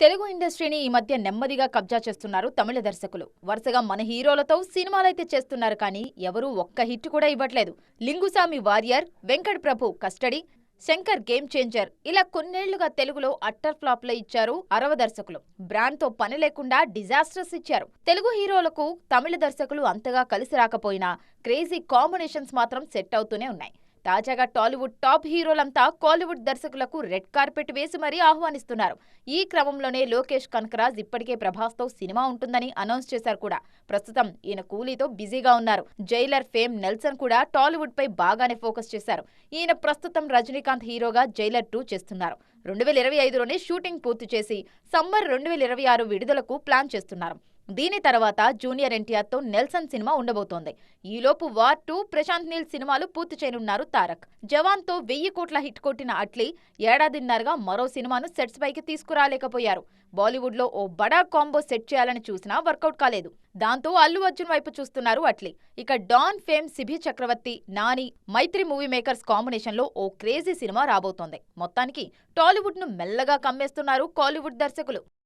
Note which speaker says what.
Speaker 1: తెలుగు ఇండస్ట్రీని ఈ మధ్య నెమ్మదిగా కబ్జా చేస్తున్నారు తమిళ దర్శకులు. వరుసగా మన హీరోలతో సినిమాలైతే చేస్తున్నారు కానీ ఎవరూ ఒక్క హిట్ కూడా ఇవ్వట్లేదు. లింగుసామి వారియర్, వెంకట్ ప్రభు కస్టడీ, శంకర్ గేమ్ చేంజర్ ఇలా కొన్నేళ్లుగా తెలుగులో అట్టర్ ఫ్లాప్లే ఇచ్చారు అరవ దర్శకులు. బ్రాండ్ తో పని లేకుండా డిజాస్టర్స్ ఇచ్చారు. తెలుగు హీరోలకు తమిళ దర్శకులు అంతగా కలిసి రాకపోయినా క్రేజీ కాంబినేషన్స్ మాత్రం సెట్ అవుతూనే ఉన్నాయి. తాజాగా టాలీవుడ్ టాప్ హీరోలంతా కాలీవుడ్ దర్శకులకు రెడ్ కార్పెట్ వేసి మరీ ఆహ్వానిస్తున్నారు. ఈ క్రమంలోనే లోకేష్ కనకరాజ్ ఇప్పటికే ప్రభాస్తో సినిమా ఉంటుందని అనౌన్స్ చేశారు కూడా. ప్రస్తుతం ఈయన కూలీతో బిజీగా ఉన్నారు. జైలర్ ఫేమ్ నెల్సన్ కూడా టాలీవుడ్ పై బాగానే ఫోకస్ చేశారు. ఈయన ప్రస్తుతం రజనీకాంత్ హీరోగా జైలర్ 2 చేస్తున్నారు. 2025లోనే షూటింగ్ పూర్తి చేసి సమ్మర్ 2026 విడుదలకు ప్లాన్ చేస్తున్నారు. దీని తర్వాత జూనియర్ ఎన్టీఆర్తో నెల్సన్ సినిమా ఉండబోతోంది. ఈలోపు వార్ 2, ప్రశాంత్ నీల్ సినిమాలు పూర్తి చేయనున్నారు తారక్. జవాన్తో 1000 కోట్ల హిట్ కొట్టిన అట్లీ ఏడాదిన్నరగా మరో సినిమాను సెట్స్ పైకి తీసుకురాలేకపోయారు. బాలీవుడ్లో ఓ బడా కాంబో సెట్ చేయాలని చూసినా వర్కౌట్ కాలేదు. దాంతో అల్లు అర్జున్ వైపు చూస్తున్నారు అట్లీ. ఇక డాన్ ఫేమ్ సిబి చక్రవర్తి, నాని, మైత్రి మూవీ మేకర్స్ కాంబినేషన్లో ఓ క్రేజీ సినిమా రాబోతోంది. మొత్తానికి టాలీవుడ్ను మెల్లగా కమ్మేస్తున్నారు కాలీవుడ్ దర్శకులు.